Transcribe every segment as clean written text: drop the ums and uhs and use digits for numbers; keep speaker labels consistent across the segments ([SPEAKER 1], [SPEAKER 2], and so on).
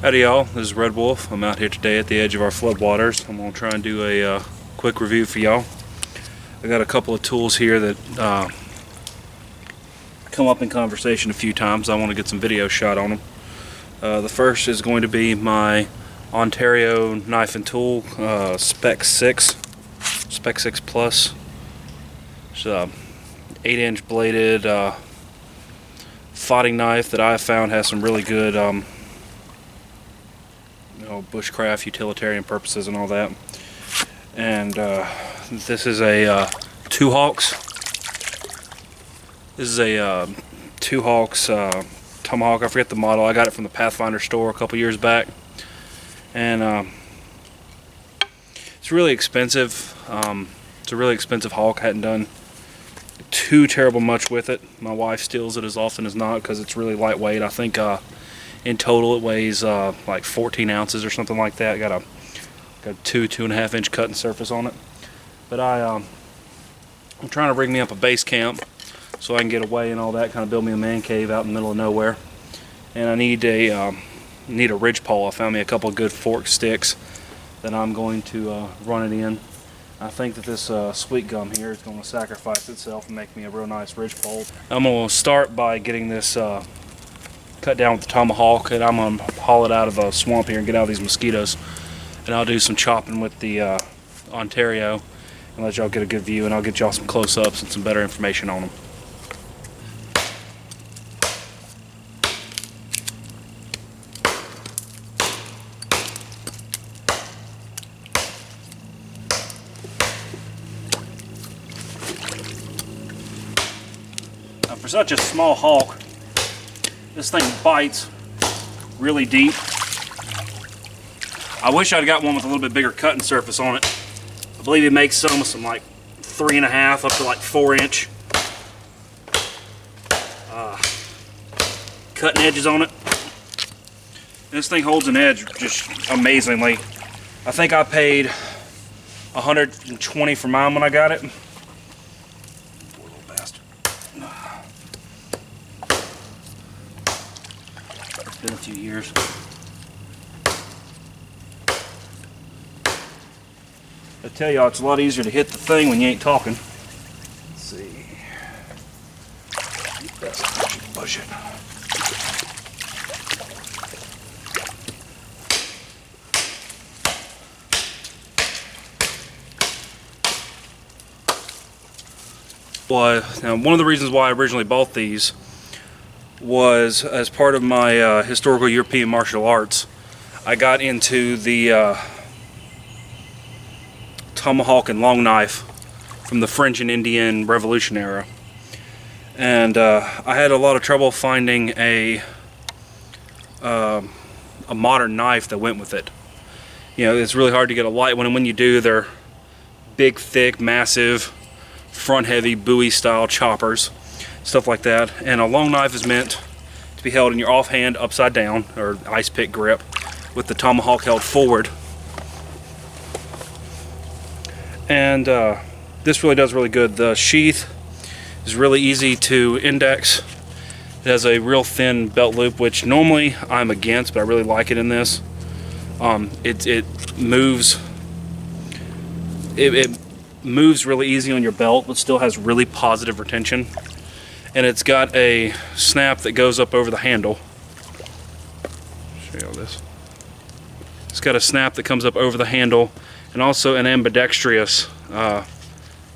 [SPEAKER 1] Howdy y'all, this is Redwolf. I'm out here today at the edge of our floodwaters. I'm going to try and do a quick review for y'all. I got a couple of tools here that come up in conversation a few times. I want to get some video shot on them. The first is going to be my Ontario knife and tool, Spec-6, Spec-6 Plus. It's a 8-inch bladed foding knife that I have found has some really good bushcraft, utilitarian purposes and all that. And this is a 2Hawks. This is a 2Hawks Tomahawk. I forget the model. I got it from the Pathfinder store a couple years back. And it's really expensive. It's a really expensive hawk. I hadn't done too terrible much with it. My wife steals it as often as not because it's really lightweight. I think in total it weighs like 14 ounces or something like that. Got a 2.5 inch cutting surface on it. But I'm trying to rig me up a base camp so I can get away and all that, kind of build me a man cave out in the middle of nowhere. And I need a ridge pole. I found me a couple of good fork sticks that I'm going to run it in. I think that this sweet gum here is going to sacrifice itself and make me a real nice ridge pole. I'm going to start by getting this cut down with the Tomahawk, and I'm going to haul it out of the swamp here and get out of these mosquitoes. And I'll do some chopping with the Ontario and let y'all get a good view, and I'll get y'all some close-ups and some better information on them. Now, for such a small hawk, this thing bites really deep. I wish I'd got one with a little bit bigger cutting surface on it. I believe it makes some with some like 3.5 up to like 4 inch cutting edges on it. And this thing holds an edge just amazingly. I think I paid $120 for mine when I got it. Poor little bastard. It's been a few years. I tell y'all, it's a lot easier to hit the thing when you ain't talking. Let's see. Push it. Well, now one of the reasons why I originally bought these was as part of my historical European martial arts. I got into the tomahawk and long knife from the French and Indian Revolution era, and I had a lot of trouble finding a modern knife that went with it. You know, it's really hard to get a light one, and when you do, they're big, thick, massive, front heavy Bowie style choppers, stuff like that. And a long knife is meant to be held in your offhand upside down, or ice pick grip, with the tomahawk held forward. And this really does really good. The sheath is really easy to index. It has a real thin belt loop, which normally I'm against, but I really like it in this. It moves. It moves really easy on your belt, but still has really positive retention. And it's got a snap that goes up over the handle. Show you all this. It's got a snap that comes up over the handle, and also an ambidextrous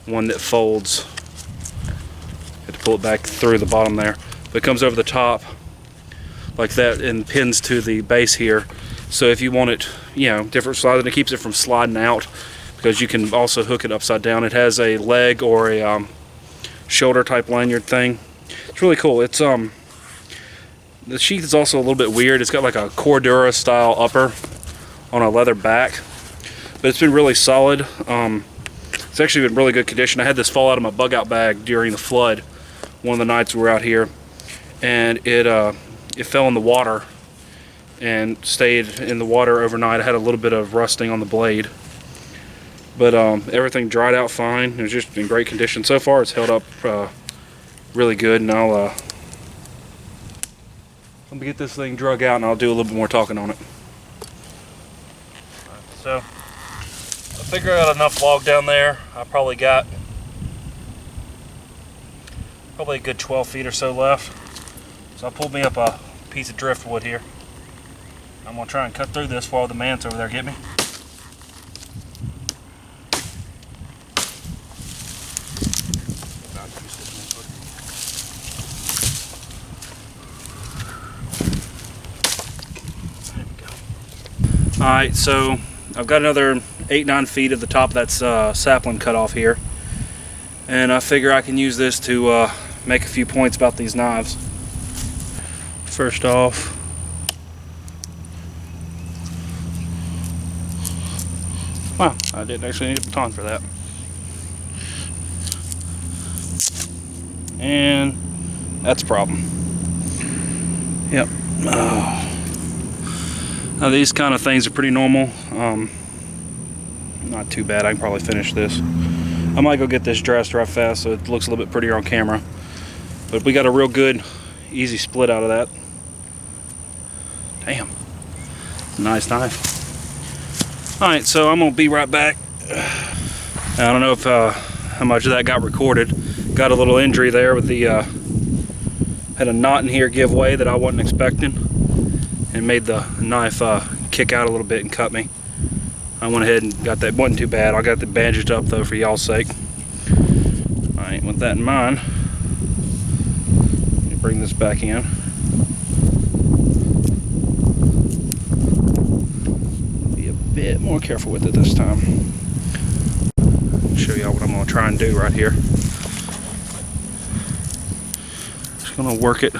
[SPEAKER 1] one that folds. You have to pull it back through the bottom there, but it comes over the top like that and pins to the base here. So if you want it, you know, different size, and it keeps it from sliding out, because you can also hook it upside down. It has a leg or a shoulder type lanyard thing. It's really cool. It's the sheath is also a little bit weird. It's got like a Cordura style upper on a leather back, but it's been really solid. It's actually been really good condition. I had this fall out of my bug out bag during the flood one of the nights we were out here, and it fell in the water and stayed in the water overnight. I had a little bit of rusting on the blade, but everything dried out fine. It was just in great condition so far. It's held up really good, and I'm gonna get this thing drug out and I'll do a little bit more talking on it. So I figure I got enough log down there. I probably got a good 12 feet or so left. So I pulled me up a piece of driftwood here. I'm gonna try and cut through this while the man's over there get me. Alright, so I've got another 8-9 feet of the top of that sapling cut off here. And I figure I can use this to make a few points about these knives. First off, wow, I didn't actually need a baton for that. And that's a problem. Yep. Now these kind of things are pretty normal. Not too bad. I can probably finish this. I might go get this dressed right fast so it looks a little bit prettier on camera. But we got a real good, easy split out of that. Damn. Nice knife. Alright, so I'm going to be right back. I don't know if how much of that got recorded. Got a little injury there with the... had a knot in here give way that I wasn't expecting. And made the knife kick out a little bit and cut me. I went ahead and got that. Wasn't too bad. I got it bandaged up though for y'all's sake. Alright, with that in mind, let me bring this back in. Be a bit more careful with it this time. Show y'all what I'm going to try and do right here. Just going to work it,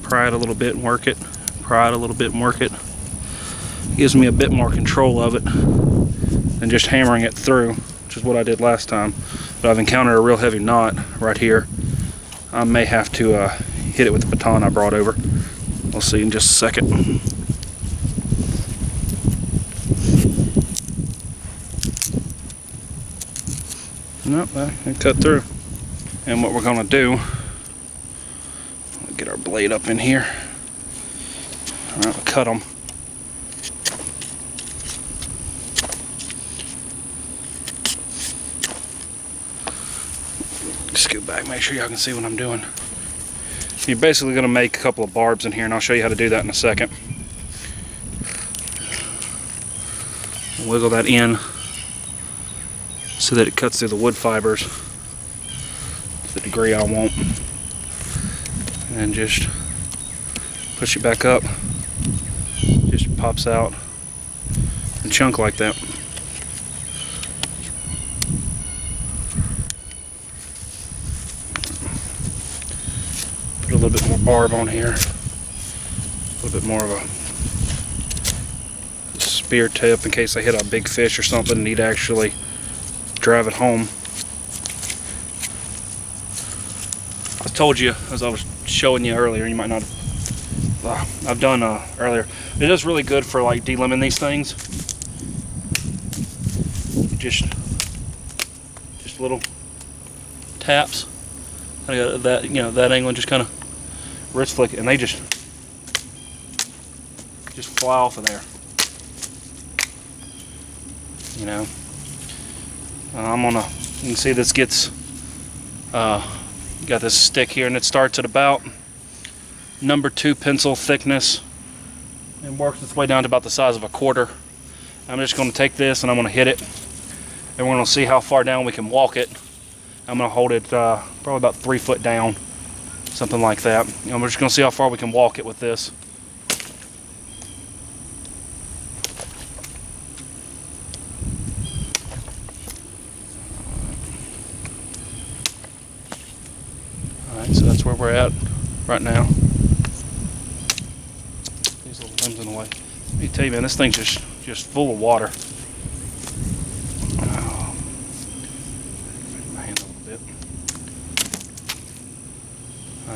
[SPEAKER 1] pry it a little bit and work it. Pry it a little bit and work it. Gives me a bit more control of it than just hammering it through, which is what I did last time. But I've encountered a real heavy knot right here. I may have to hit it with the baton I brought over. We'll see in just a second. Nope, it cut through. And what we're gonna do, get our blade up in here. Alright, we'll cut them. Scoot back, make sure y'all can see what I'm doing. You're basically going to make a couple of barbs in here, and I'll show you how to do that in a second. Wiggle that in so that it cuts through the wood fibers to the degree I want. And just push it back up. Just pops out and chunk like that. Put a little bit more barb on here, a little bit more of a spear tip in case I hit a big fish or something and need to actually drive it home. I told you, as I was showing you earlier, you might not have, I've done earlier, it is really good for like delimbing these things. Just little taps. I got that, you know, that angle, and just kind of wrist flick it, and they just fly off of there. You know, you can see this gets, got this stick here, and it starts at about number 2 pencil thickness and works its way down to about the size of a quarter. I'm just going to take this and I'm going to hit it, and we're going to see how far down we can walk it. I'm going to hold it probably about 3 foot down, something like that. And we're just going to see how far we can walk it with this. Alright, so that's where we're at right now. These little limbs in the way. Let me tell you, man, this thing's just full of water.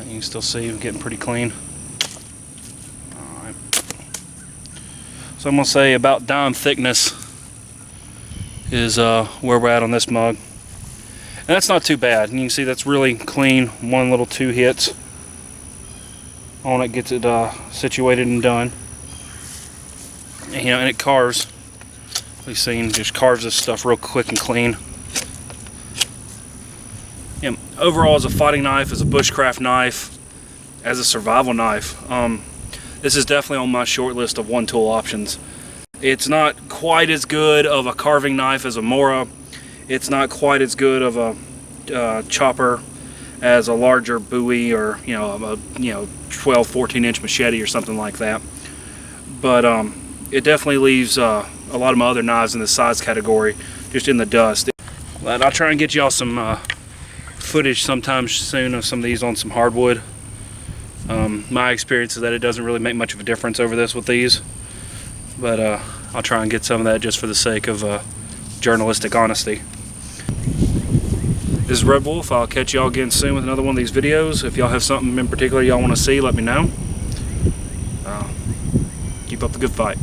[SPEAKER 1] You can still see we're getting pretty clean. Alright. So I'm going to say about dime thickness is where we're at on this mug. And that's not too bad. And you can see that's really clean. 1 little 2 hits on it gets it situated and done. And, you know, and it carves We've seen just carves this stuff real quick and clean. Yeah, overall, as a fighting knife, as a bushcraft knife, as a survival knife, this is definitely on my short list of one tool options. It's not quite as good of a carving knife as a Mora. It's not quite as good of a chopper as a larger Bowie or a 12-14 inch machete or something like that. But it definitely leaves a lot of my other knives in the size category just in the dust. But I'll try and get y'all some footage sometime soon of some of these on some hardwood. My experience is that it doesn't really make much of a difference over this with these, but I'll try and get some of that just for the sake of journalistic honesty. This is Redwolf. I'll catch y'all again soon with another one of these videos. If y'all have something in particular y'all want to see, let me know. Keep up the good fight.